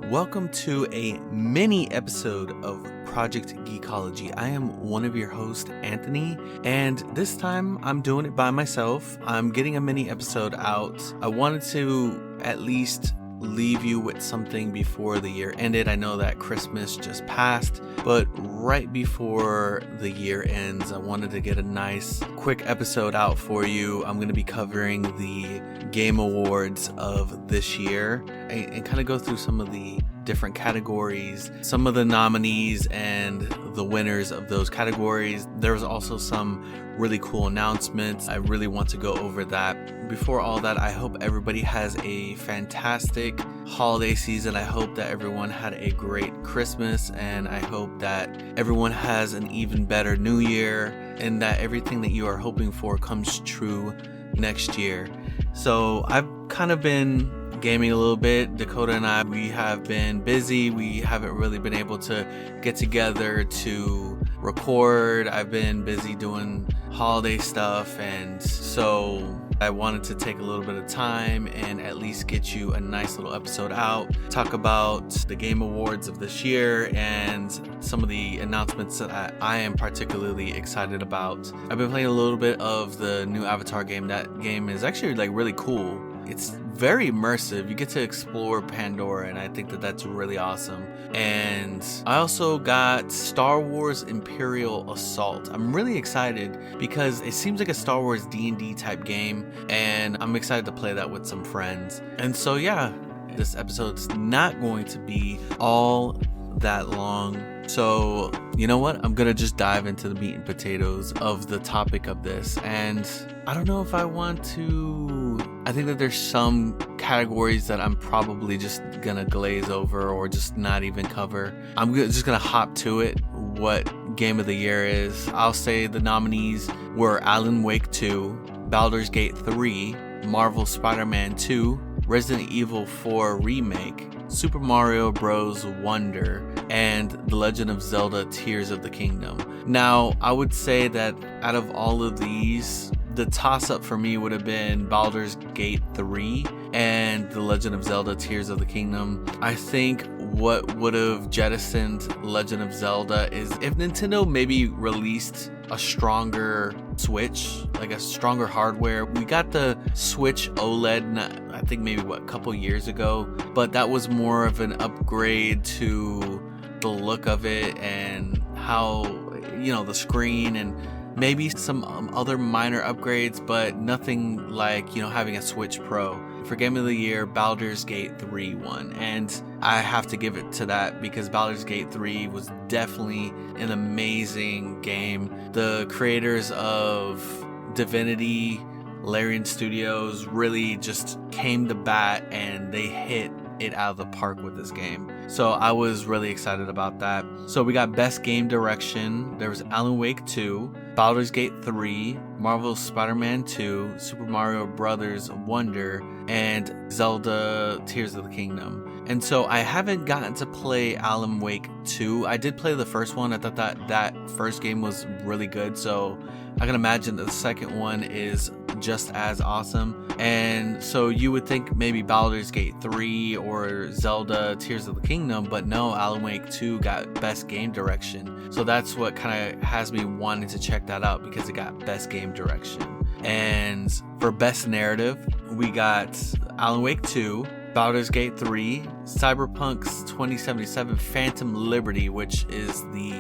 Welcome to a mini episode of Project Geekology. I am one of your hosts, Anthony, and this time I'm doing it by myself. I'm getting a mini episode out. I wanted to at least leave you with something before the year ended. I know that Christmas just passed, but right before the year ends, I wanted to get a nice quick episode out for you. I'm going to be covering the game awards of this year and kind of go through some of the different categories, some of the nominees and the winners of those categories. There was also some really cool announcements. I really want to go over that. Before all that, I hope everybody has a fantastic holiday season. I hope that everyone had a great Christmas, and I hope that everyone has an even better New Year, and that everything that you are hoping for comes true next year. So I've kind of been gaming a little bit. Dakota and I, we have been busy. We haven't really been able to get together to record. I've been busy doing holiday stuff, and so I wanted to take a little bit of time and at least get you a nice little episode out, talk about the game awards of this year and some of the announcements that I am particularly excited about. I've been playing a little bit of the new Avatar game. That game is actually really cool. It's very immersive. You get to explore Pandora, and I think that that's really awesome. And I also got Star Wars Imperial Assault. I'm really excited because it seems like a Star Wars D&D type game, and I'm excited to play that with some friends. And so yeah, this episode's not going to be all that long. So, you know what? I'm gonna just dive into the meat and potatoes of the topic of this. And I don't know if I want to. I think that there's some categories that I'm probably just gonna glaze over or just not even cover. I'm just gonna hop to it. What game of the year is? I'll say the nominees were Alan Wake 2, Baldur's Gate 3, Marvel Spider-Man 2, Resident Evil 4 Remake, Super Mario Bros. Wonder, and The Legend of Zelda Tears of the Kingdom. Now, I would say that out of all of these, the toss-up for me would have been Baldur's Gate 3 and The Legend of Zelda Tears of the Kingdom. I think what would have jettisoned Legend of Zelda is if Nintendo maybe released a stronger Switch, like a stronger hardware. We got the Switch OLED, I think maybe a couple years ago, but that was more of an upgrade to the look of it and how, the screen and maybe some other minor upgrades, but nothing like, having a Switch Pro. For Game of the Year, Baldur's Gate 3 won, and I have to give it to that because Baldur's Gate 3 was definitely an amazing game. The creators of Divinity, Larian Studios really just came to bat and they hit it out of the park with this game. So I was really excited about that. So we got Best Game Direction. There was Alan Wake 2, Baldur's Gate 3, Marvel Spider-Man 2, Super Mario Bros. Wonder, and Zelda Tears of the Kingdom. And so I haven't gotten to play Alan Wake 2. I did play the first one. I thought that first game was really good. So I can imagine that the second one is just as awesome. And so you would think maybe Baldur's Gate 3 or Zelda Tears of the Kingdom, but no, Alan Wake 2 got Best Game Direction. So that's what kind of has me wanting to check that out because it got Best Game Direction. And for Best Narrative, we got Alan Wake 2, Baldur's Gate 3, Cyberpunk's 2077 Phantom Liberty, which is the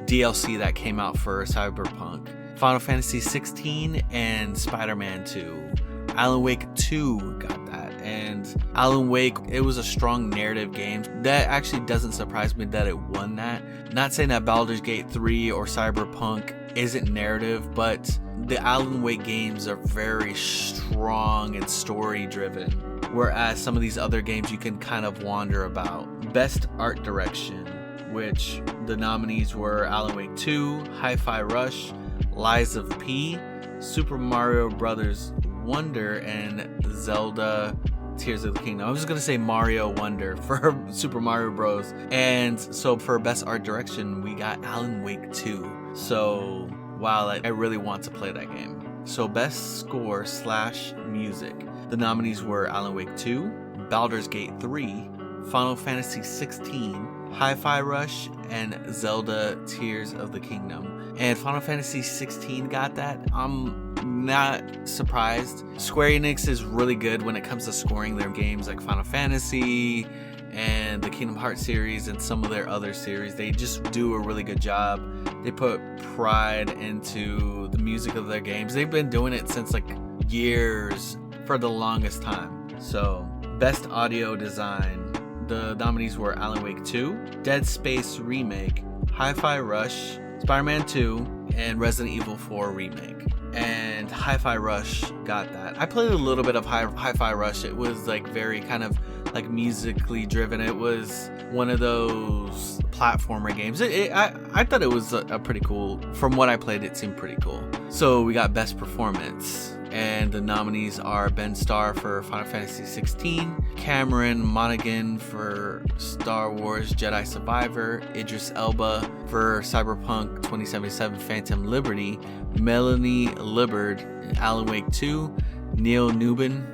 DLC that came out for Cyberpunk, Final Fantasy XVI, and Spider-Man 2. Alan Wake 2 got that, and Alan Wake, it was a strong narrative game. That actually doesn't surprise me that it won that. Not saying that Baldur's Gate 3 or Cyberpunk isn't narrative, but the Alan Wake games are very strong and story driven, whereas some of these other games you can kind of wander about. Best Art Direction, which the nominees were Alan Wake 2, Hi-Fi Rush, Lies of P, Super Mario Bros. Wonder, and Zelda Tears of the Kingdom. I was just gonna say Mario Wonder for Super Mario Bros. And so for Best Art Direction, we got Alan Wake 2. So wow, I really want to play that game. So Best Score / Music. The nominees were Alan Wake 2, Baldur's Gate 3, Final Fantasy XVI, Hi-Fi Rush, and Zelda Tears of the Kingdom. And Final Fantasy XVI got that. I'm not surprised. Square Enix is really good when it comes to scoring their games like Final Fantasy and the Kingdom Hearts series and some of their other series. They just do a really good job. They put pride into the music of their games. They've been doing it since like years, for the longest time. So, best audio design. The nominees were Alan Wake 2, Dead Space Remake, Hi-Fi Rush, Spider-Man 2, and Resident Evil 4 Remake. And Hi-Fi Rush got that. I played a little bit of Hi-Fi Rush. It was like very kind of like musically driven. It was one of those platformer games. I thought it was a pretty cool. From what I played, it seemed pretty cool. So we got Best Performance. And the nominees are Ben Starr for Final Fantasy XVI, Cameron Monaghan for Star Wars Jedi Survivor, Idris Elba for Cyberpunk 2077 Phantom Liberty, Melanie Libbard, Alan Wake 2, Neil Newbon,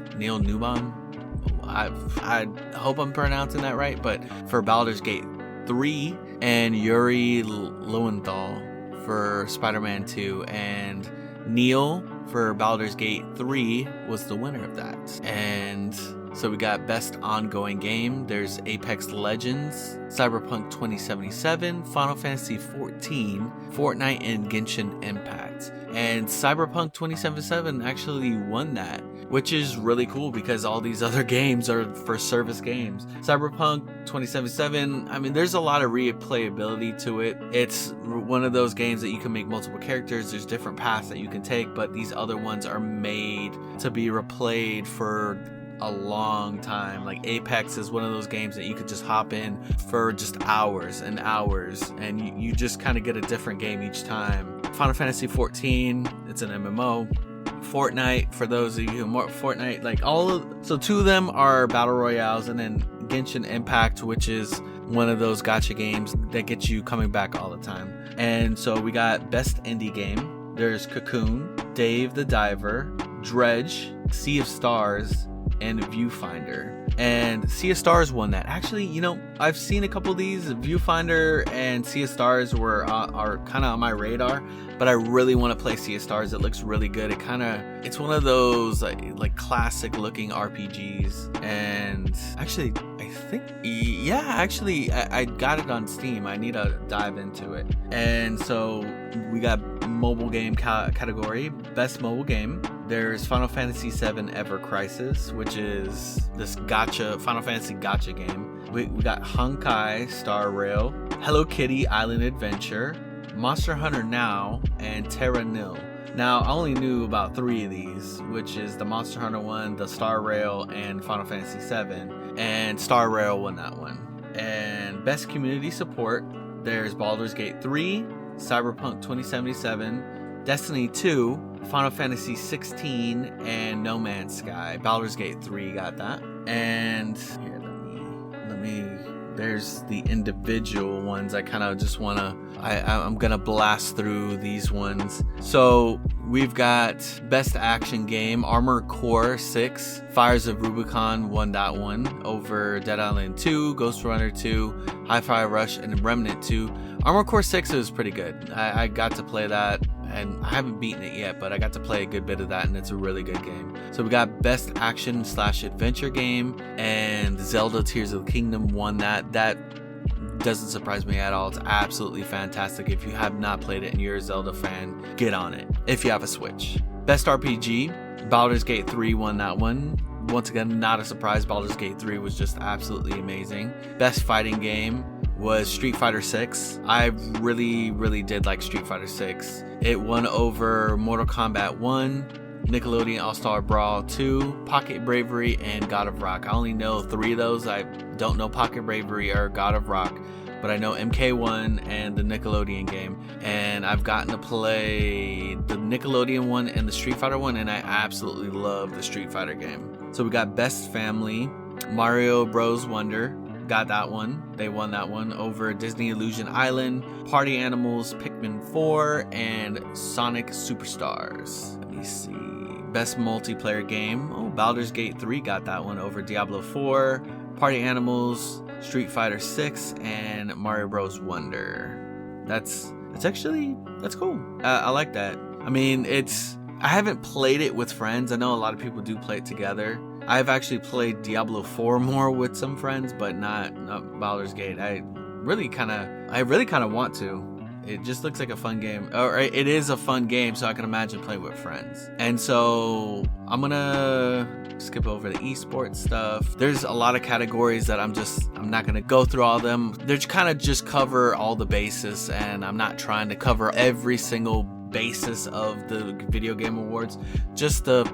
I hope I'm pronouncing that right, but for Baldur's Gate 3, and Yuri Lowenthal for Spider-Man 2, and Neil for Baldur's Gate 3 was the winner of that. And so we got Best Ongoing Game. There's Apex Legends, Cyberpunk 2077, Final Fantasy XIV, Fortnite, and Genshin Impact. And Cyberpunk 2077 actually won that, which is really cool because all these other games are for service games. Cyberpunk 2077, I mean, there's a lot of replayability to it. It's one of those games that you can make multiple characters. There's different paths that you can take, but these other ones are made to be replayed for a long time. Like Apex is one of those games that you could just hop in for just hours and hours, and you just kind of get a different game each time. Final Fantasy XIV, it's an MMO. Fortnite, for those of you who more Fortnite, like so two of them are battle royales, and then Genshin Impact, which is one of those gacha games that gets you coming back all the time. And so we got Best Indie Game. There's Cocoon, Dave the Diver, Dredge, Sea of Stars, and Viewfinder. And Sea of Stars won that. Actually, you know, I've seen a couple of these. Viewfinder and Sea of Stars are kind of on my radar, but I really want to play Sea of Stars. It looks really good. It's one of those like classic looking RPGs. And actually, I got it on Steam. I need to dive into it. And so we got mobile game category, Best Mobile Game. There's Final Fantasy VII Ever Crisis, which is this Final Fantasy gacha game. We got Honkai Star Rail, Hello Kitty Island Adventure, Monster Hunter Now, and Terra Nil. Now, I only knew about 3 of these, which is the Monster Hunter one, the Star Rail, and Final Fantasy VII. And Star Rail won that one. And Best Community Support, there's Baldur's Gate 3, Cyberpunk 2077, Destiny 2, Final Fantasy XVI, and No Man's Sky. Baldur's Gate 3 got that. And here, let me there's the individual ones. I kind of just want to, I'm going to blast through these ones. So we've got Best Action Game, Armored Core 6, Fires of Rubicon won that one over Dead Island 2, Ghost Runner 2, Hi-Fi Rush, and Remnant 2. Armored Core 6 is pretty good. I got to play that, and I haven't beaten it yet, but I got to play a good bit of that, and it's a really good game. So we got Best Action / Adventure Game, and Zelda Tears of the Kingdom won that. That doesn't surprise me at all. It's absolutely fantastic. If you have not played it and you're a Zelda fan, get on it if you have a Switch. Best RPG, Baldur's Gate 3 won that one. Once again, not a surprise. Baldur's Gate 3 was just absolutely amazing. Best Fighting Game was Street Fighter 6. I really did like Street Fighter 6. It won over Mortal Kombat 1, Nickelodeon All-Star Brawl 2, Pocket Bravery, and God of Rock. I only know 3 of those. I don't know Pocket Bravery or God of Rock, but I know MK1 and the Nickelodeon game. And I've gotten to play the Nickelodeon one and the Street Fighter one, and I absolutely love the Street Fighter game. So we got Best Family, Mario Bros. Wonder. Got that one. They won that one over Disney Illusion Island, Party Animals, Pikmin 4, and Sonic Superstars. Let me see. Best Multiplayer Game. Oh, Baldur's Gate 3 got that one over Diablo 4, Party Animals, Street Fighter 6, and Mario Bros. Wonder. That's cool. I like that. I mean, I haven't played it with friends. I know a lot of people do play it together. I've actually played Diablo 4 more with some friends, but not Baldur's Gate. I really kind of want to. It just looks like a fun game. Or it is a fun game, so I can imagine playing with friends. And so I'm gonna skip over the esports stuff. There's a lot of categories that I'm not gonna go through all of them. They're kind of just cover all the bases, and I'm not trying to cover every single basis of the video game awards. Just the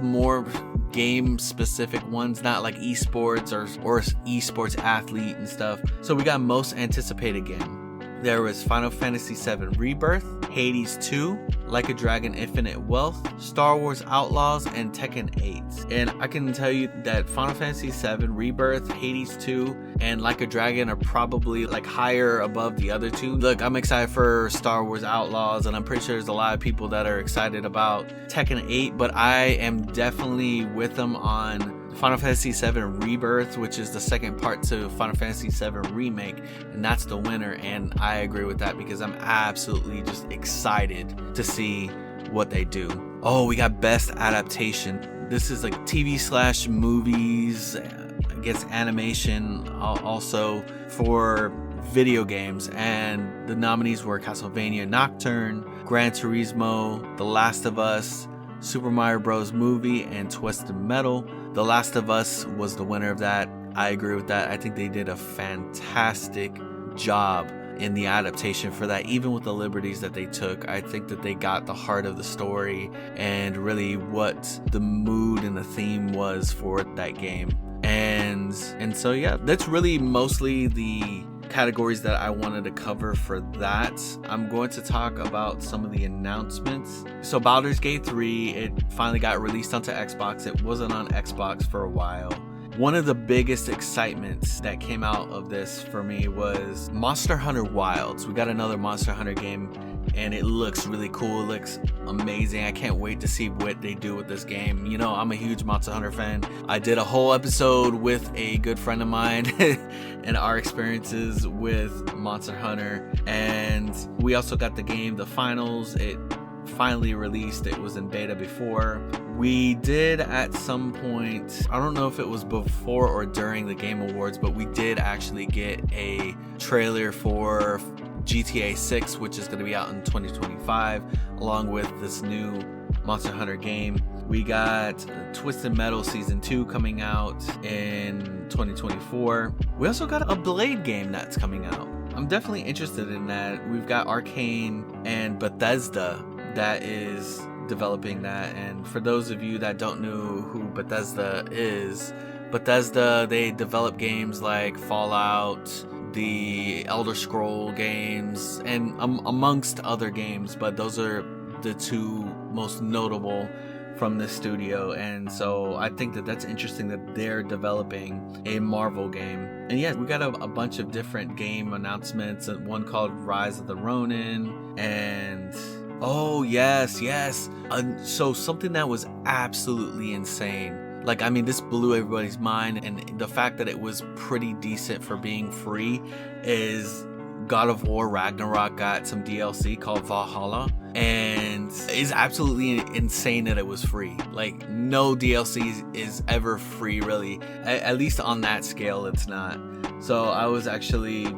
more game specific ones, not like esports or esports athlete and stuff. So we got most anticipated game. There was Final Fantasy VII Rebirth, Hades 2, Like a Dragon Infinite Wealth, Star Wars Outlaws, and Tekken 8. And I can tell you that Final Fantasy VII Rebirth, Hades 2, and Like a Dragon are probably like higher above the other two. Look, I'm excited for Star Wars Outlaws, and I'm pretty sure there's a lot of people that are excited about Tekken 8, but I am definitely with them on Final Fantasy VII Rebirth, which is the second part to Final Fantasy VII Remake, and that's the winner. And I agree with that because I'm absolutely just excited to see what they do. Oh, we got best adaptation. This is like TV/movies, I guess animation also for video games, and the nominees were Castlevania Nocturne, Gran Turismo, The Last of Us, Super Mario Bros. Movie, and Twisted Metal. The Last of Us was the winner of that. I agree with that. I think they did a fantastic job in the adaptation for that, even with the liberties that they took. I think that they got the heart of the story and really what the mood and the theme was for that game. And so yeah, that's really mostly the categories that I wanted to cover for that. I'm going to talk about some of the announcements. So Baldur's Gate 3, it finally got released onto Xbox. It wasn't on Xbox for a while. One of the biggest excitements that came out of this for me was Monster Hunter Wilds. We got another Monster Hunter game, and it looks really cool. It looks amazing. I can't wait to see what they do with this game. You know, I'm a huge Monster Hunter fan. I did a whole episode with a good friend of mine and our experiences with Monster Hunter. And we also got the game, the finals. It finally released. It was in beta before. We did at some point, I don't know if it was before or during the Game Awards, but we did actually get a trailer for GTA 6, which is going to be out in 2025, along with this new Monster Hunter game. We got Twisted Metal Season 2 coming out in 2024. We also got a Blade game that's coming out. I'm definitely interested in that. We've got Arcane and Bethesda that is developing that. And for those of you that don't know who Bethesda is, Bethesda, they develop games like Fallout, the Elder Scroll games, and amongst other games, but those are the two most notable from this studio. And so I think that that's interesting that they're developing a Marvel game. And yeah, we got a bunch of different game announcements, one called Rise of the Ronin, and oh yes, so something that was absolutely insane. Like, I mean, this blew everybody's mind, and the fact that it was pretty decent for being free is God of War Ragnarok got some DLC called Valhalla, and it's absolutely insane that it was free. Like, no DLC is ever free, really. At least on that scale, it's not. So I was actually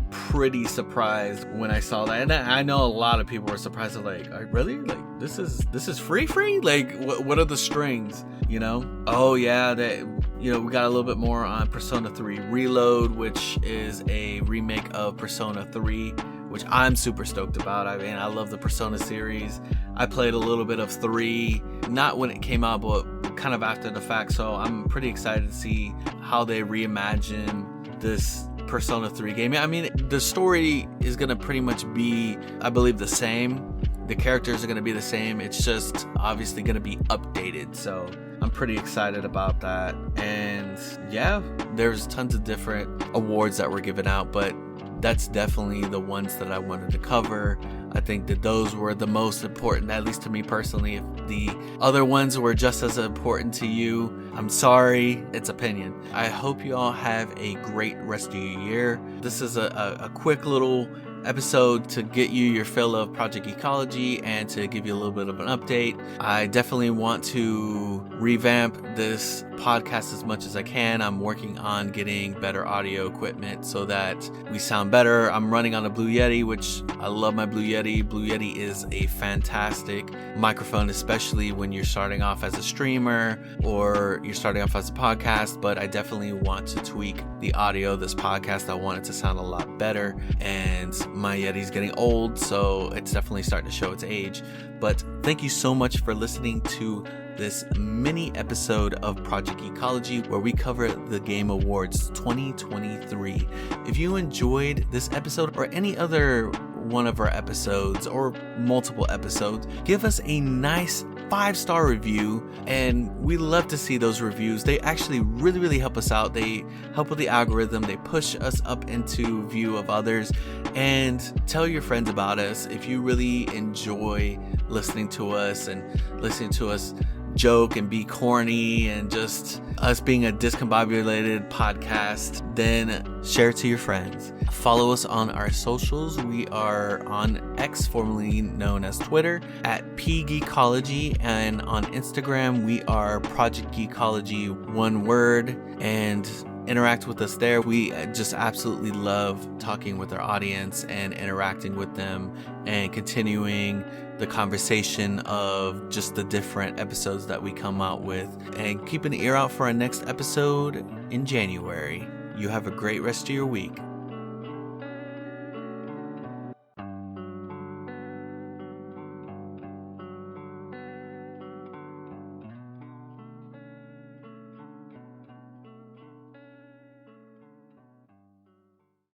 pretty surprised when I saw that, and I know a lot of people were surprised. Like, really? Like, this is free? Like, what are the strings? You know? Oh yeah, we got a little bit more on Persona 3 Reload, which is a remake of Persona 3, which I'm super stoked about. I mean, I love the Persona series. I played a little bit of 3, not when it came out, but kind of after the fact. So I'm pretty excited to see how they reimagine this Persona 3 game. I mean, the story is going to pretty much be, I believe, the same. The characters are going to be the same. It's just obviously going to be updated. So I'm pretty excited about that. And yeah, there's tons of different awards that were given out, but that's definitely the ones that I wanted to cover. I think that those were the most important, at least to me personally. If the other ones were just as important to you, I'm sorry, it's opinion. I hope you all have a great rest of your year. This is a quick little episode to get you your fill of Project Geekology and to give you a little bit of an update. I definitely want to revamp this podcast as much as I can. I'm working on getting better audio equipment so that we sound better. I'm running on a Blue Yeti, which I love my Blue Yeti. Blue Yeti is a fantastic microphone, especially when you're starting off as a streamer or you're starting off as a podcast, but I definitely want to tweak the audio of this podcast. I want it to sound a lot better, and my Yeti's getting old, so it's definitely starting to show its age. But thank you so much for listening to this mini episode of Project Geekology, where we cover the Game Awards 2023. If you enjoyed this episode or any other one of our episodes or multiple episodes, give us a nice 5-star review, and we love to see those reviews. They actually really help us out. They help with the algorithm. They push us up into view of others. And tell your friends about us. If you really enjoy listening to us and listening to us joke and be corny and just us being a discombobulated podcast, then share it to your friends. Follow us on our socials. We are on X, formerly known as Twitter, at pgeekology, and on Instagram we are Project Geekology, one word, and interact with us there. We just absolutely love talking with our audience and interacting with them and continuing the conversation of just the different episodes that we come out with, and keep an ear out for our next episode in January. You have a great rest of your week.